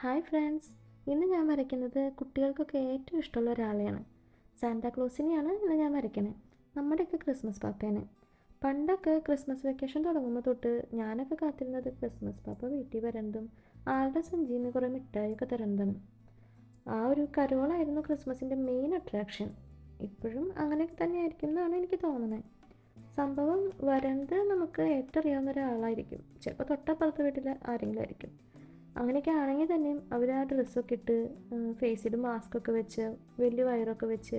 Hi friends, ഇന്ന് ഞാൻ വരയ്ക്കുന്നത് കുട്ടികൾക്കൊക്കെ ഏറ്റവും ഇഷ്ടമുള്ള ഒരാളെയാണ്. സാന്താക്ലോസിനെയാണ് ഇന്ന് ഞാൻ വരയ്ക്കുന്നത്. നമ്മുടെയൊക്കെ ക്രിസ്മസ് പാപ്പേനെ. പണ്ടൊക്കെ ക്രിസ്മസ് വെക്കേഷൻ തുടങ്ങുമ്പോൾ തൊട്ട് ഞാനൊക്കെ കാത്തിരുന്നത് ക്രിസ്മസ് പാപ്പ വീട്ടിൽ വരേണ്ടതും ആളുടെ സഞ്ചിയിൽ നിന്ന് കുറേ മിഠായിയൊക്കെ തരേണ്ടതാണ്. ആ ഒരു കരോളായിരുന്നു ക്രിസ്മസിൻ്റെ മെയിൻ അട്രാക്ഷൻ. ഇപ്പോഴും അങ്ങനെയൊക്കെ തന്നെയായിരിക്കും എന്നാണ് എനിക്ക് തോന്നുന്നത്. സംഭവം വരേണ്ടത് നമുക്ക് ഏറ്റവും അറിയാവുന്ന ഒരാളായിരിക്കും. ചിലപ്പോൾ തൊട്ടപ്പുറത്തെ വീട്ടിൽ ആരെങ്കിലും ആയിരിക്കും. അങ്ങനെയൊക്കെ ആണെങ്കിൽ തന്നെയും അവർ ആ ഡ്രസ്സൊക്കെ ഇട്ട് ഫേസിൽ മാസ്കൊക്കെ വെച്ച് വലിയ വയറൊക്കെ വെച്ച്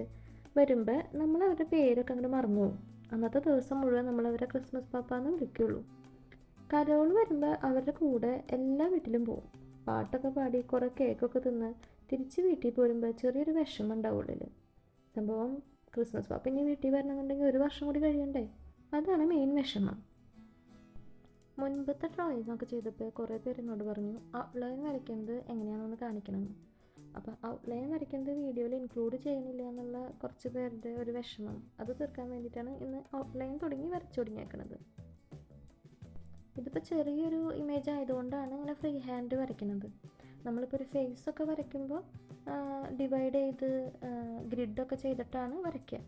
വരുമ്പോൾ നമ്മൾ അവരുടെ പേരൊക്കെ അങ്ങോട്ട് മറന്നു പോകും. അന്നത്തെ ദിവസം മുഴുവൻ നമ്മൾ അവരെ ക്രിസ്മസ് പാപ്പാന്ന് വിളിക്കുള്ളൂ. കരോൾ വരുമ്പോൾ അവരുടെ കൂടെ എല്ലാ വീട്ടിലും പോകും. പാട്ടൊക്കെ പാടി കുറേ കേക്കൊക്കെ തിന്ന് തിരിച്ച് വീട്ടിൽ പോരുമ്പോൾ ചെറിയൊരു വിഷമം ഉണ്ടാവും ഉള്ളിൽ. സംഭവം ക്രിസ്മസ് പാപ്പ ഇനി വീട്ടിൽ വരണമെന്നുണ്ടെങ്കിൽ ഒരു വർഷം കൂടി കഴിയണ്ടേ? അതാണ് മെയിൻ വിഷമം. മുൻപത്തെ ഡ്രോയിങ് ഒക്കെ ചെയ്തപ്പോൾ കുറേ പേര് എന്നോട് പറഞ്ഞു ഔട്ട്ലൈൻ വരയ്ക്കുന്നത് എങ്ങനെയാണെന്ന് കാണിക്കണമെന്ന്. അപ്പോൾ ഔട്ട്ലൈൻ വരയ്ക്കുന്നത് വീഡിയോയിൽ ഇൻക്ലൂഡ് ചെയ്യണില്ല എന്നുള്ള കുറച്ച് പേരുടെ ഒരു വിഷമം അത് തീർക്കാൻ വേണ്ടിയിട്ടാണ് ഇന്ന് ഔട്ട്ലൈൻ വരച്ചു തുടങ്ങിയേക്കുന്നത്. ഇതിപ്പോൾ ചെറിയൊരു ഇമേജ് ആയതുകൊണ്ടാണ് ഇങ്ങനെ ഫ്രീ ഹാൻഡ് വരയ്ക്കുന്നത്. നമ്മളിപ്പോൾ ഒരു ഫേസൊക്കെ വരയ്ക്കുമ്പോൾ ഡിവൈഡ് ചെയ്ത് ഗ്രിഡൊക്കെ ചെയ്തിട്ടാണ് വരയ്ക്കുക.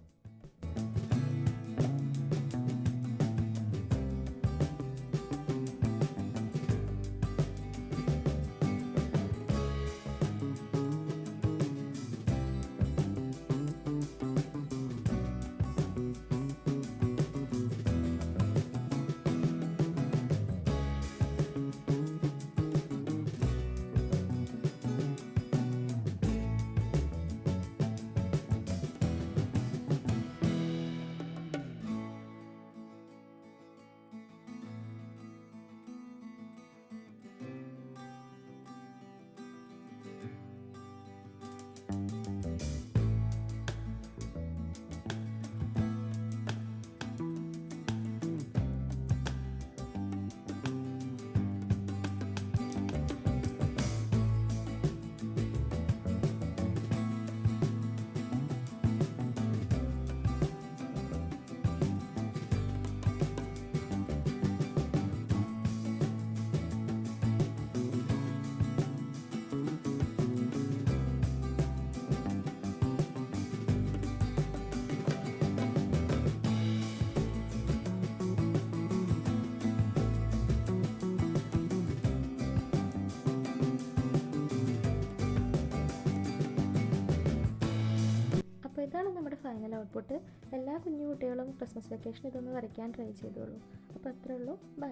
അപ്പോൾ ഇതാണ് നമ്മുടെ ഫൈനൽ ഔട്ട്പുട്ട്. എല്ലാ കുഞ്ഞു കുട്ടികളും ക്രിസ്മസ് വെക്കേഷൻ ഇതൊന്ന് വരയ്ക്കാൻ ട്രൈ ചെയ്തോളൂ. അപ്പോൾ അത്രേ ഉള്ളൂ. ബൈ.